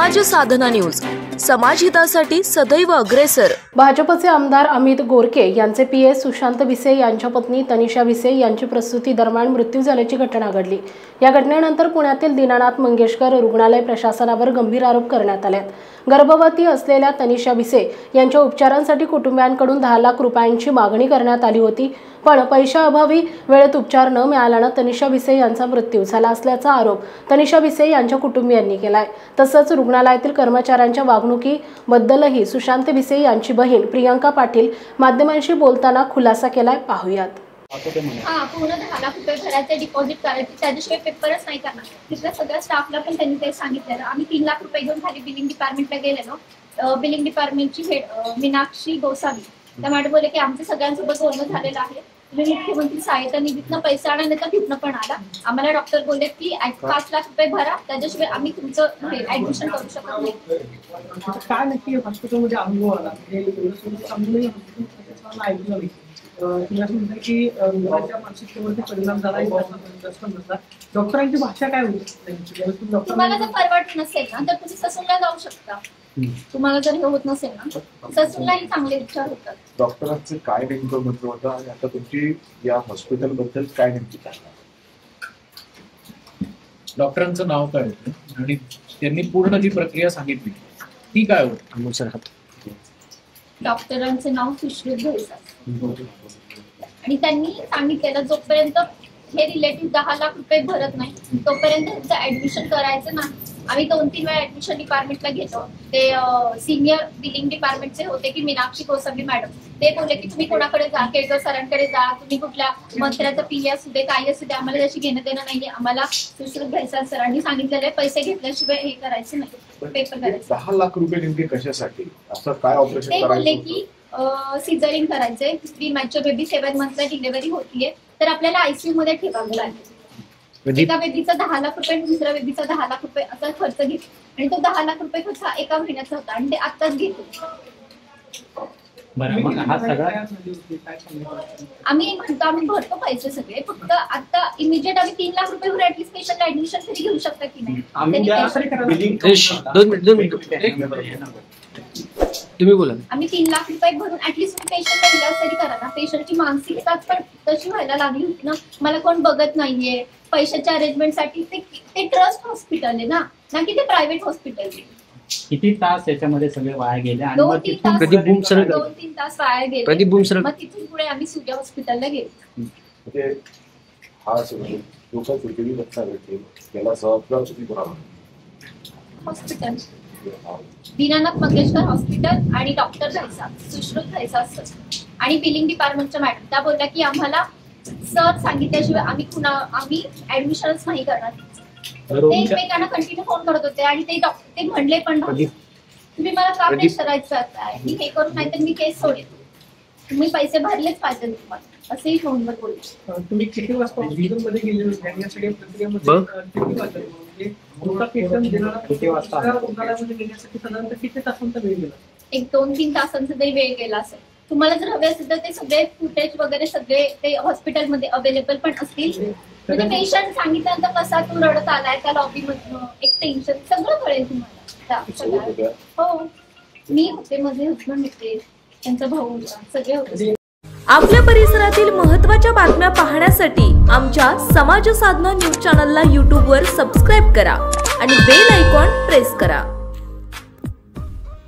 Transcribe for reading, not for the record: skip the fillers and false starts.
समाज साधना न्यूज, समाजहितासाठी सदैव अग्रेसर। भाजपचे आमदार अमित गोरके यांचे पीए सुशांत भिसे यांच्या पत्नी तनिषा भिसे यांची प्रसूती दरम्यान मृत्यू झाल्याची घटना घडली। या घटनेनंतर पुण्यातील दीनानाथ मंगेशकर रुग्णालय प्रशासनावर गंभीर आरोप करण्यात आले। गर्भवती असलेल्या तनिषा भिसे यांच्या उपचारांसाठी कुटुंबियांकडून 10 लाख रुपयांची मागणी करण्यात आली होती, पण पैशाअभावी वेळेत उपचार न मिळाल्याने तनिषा भिसे यांचा मृत्यू झाला असल्याचा आरोप तनिषा भिसे यांच्या कुटुंबियांनी केलाय। तसंच रुग्णालयातील कर्मचाऱ्यांच्या वागणुकीबद्दलही सुशांत भिसे यांची बहीण प्रियंका पाटील माध्यमांशी बोलताना खुलासा केलाय। पाहूयात। पूर्ण 10 लाख रुपये भरायचे डिपॉझिट करायचे, त्याच्याशिवाय पेपरच नाही करणार। तिथल्या सगळ्या स्टाफला पण त्यांनी ते सांगितलेलं। आम्ही 3 लाख रुपये घेऊन खाली बिलिंग डिपार्टमेंटला गेलेलो। बिलिंग डिपार्टमेंटची हेड मीनाक्षी गोसावी त्या मॅडम बोलले की आमचं सगळ्यांसोबत बोलणं झालेलं आहे, तुम्ही मुख्यमंत्री सहायता निधीतनं पैसे आणा, नाही तर तिथनं पण आला। आम्हाला डॉक्टर बोलले की 5 लाख रुपये भरा, त्याच्याशिवाय आम्ही तुमचं ऍडमिशन करू शकत नाही। काय नक्की हॉस्पिटलमध्ये अनुभव आला की मुलाच्या मानसिकतेवरती परिणाम झाला, डॉक्टरांची भाषा काय होती? तुम्हाला जर परवडत नसेल ना तर तुम्ही ससूनला जाऊ शकता। तुम्हाला जर हे होत नसेल ना ससूनलाही चांगले उपचार होतात। डॉक्टरांचं काय नेमकं मत होतं आणि आता तुमची या हॉस्पिटल बद्दल काय नेमकी डॉक्टरांचं नाव काय होतं आणि त्यांनी पूर्ण जी प्रक्रिया सांगितली ती काय होती? डॉक्टरांचे नाव सुश्रुत घैसास आणि त्यांनी सांगितलेलं जोपर्यंत हे रिलेटिव्ह 10 लाख रुपये भरत नाही तोपर्यंत त्यांचं ऍडमिशन करायचं नाही। आम्ही 2-3 वेळा ऍडमिशन डिपार्टमेंटला गेलो, ते सिनियर बिलिंग डिपार्टमेंटचे होते की मीनाक्षी गोसावी मॅडम, ते बोलले की तुम्ही कोणाकडे जा, केळकर सरांकडे जा, तुम्ही कुठल्या मंत्र्याचा पीए असू दे काही असू दे, आम्हाला त्याची घेणं देणं नाहीये। आम्हाला सुश्रुत घैसास सरांनी सांगितलेलं आहे पैसे घेतल्याशिवाय हे करायचं नाही, पेपर करायचं। 10 लाख रुपये नेमके कशासाठी? असं काय ऑपरेशन ते बोलले करायचं? की सिझरिंग करायचंय, प्रीमॅच्युअर बेबी 7 मंथला डिलिव्हरी होतीये, तर आपल्याला आयसीयू मध्ये ठेवावं लागेल। एका बेबीचा 10 लाख रुपये आणि दुसऱ्या बेबीचा 10 लाख रुपये असा खर्च घेतो आणि तो 10 लाख रुपये खर्च एका महिन्याचा होता आणि ते आताच घेतो। आम्ही म्हणतो आम्ही भरतो पैसे सगळे, फक्त आता इमिजिएट आम्ही 3 लाख रुपये भरून ऍटलीस्ट पेशंटला ऍडमिशन तरी घेऊ शकता की नाही? तुम्ही बोला। आम्ही 3 लाख रुपये भरून ऍटलीस्ट पेशंटला इलाज तरी करा ना। पेशंटची मानसिकता पण तशी व्हायला लागली होती ना, मला कोण बघत नाहीये पैशाच्या अरेंजमेंटसाठी। ते ट्रस्ट हॉस्पिटल आहे ना की ते प्रायव्हेट हॉस्पिटल आहे। किती तास याच्यामध्ये सगळे वाया गेले आणि 2-3 तास वाया गेले। मग तिथून पुढे आम्ही सूर्य हॉस्पिटलला गेलो। हा सगळं लोकल पृथ्वी बच्चा भेटले त्याला जबाबदार तुम्ही कोणाला? हॉस्पिटल दीनानाथ मंगेशकर हॉस्पिटल आणि डॉक्टर घैसास सुश्रुत घैसास आणि बिलिंग डिपार्टमेंटच्या मॅडम त्या बोलल्या की आम्हाला सर सांगितल्याशिवाय आम्ही ऍडमिशनच नाही करणार। ते एकमेकांना कंटिन्यू फोन करत होते आणि ते म्हणले पण तुम्ही मला का प्रेशराईज करताय, मी हे करू नाही तर मी केस सोडेन, तुम्ही पैसे भरलेच पाहिजे तुम्हाला, असंही फोनवर बोलले। तुम्ही किती वाजता हॉस्पिटलमध्ये गेले या सगळ्या प्रक्रियेमध्ये? किती वाजता रुग्णालयामध्ये गेल्यासाठी साधारणतः किती तासांचा वेळ गेला? 1-2-3 तासांचा तरी वेळ गेला असेल। तुम्हाला जर हवे असेल तर ते सगळे फुटेज वगैरे सगळे ते हॉस्पिटलमध्ये अवेलेबल पण असतील, म्हणजे पेशंट सांगितल्यानंतर कसा तू रडत आलाय त्या लॉबीमधनं, एक टेन्शन सगळं कळेल तुम्हाला। हो, मी होते, माझे हजबंड होते, त्यांचा भाऊ होता, सगळे होते। आपल्या परिसरातील महत्त्वाच्या बातम्या पाहण्यासाठी आमच्या समाज साधना न्यूज चॅनलला YouTube वर सबस्क्राईब करा आणि बेल आयकॉन प्रेस करा।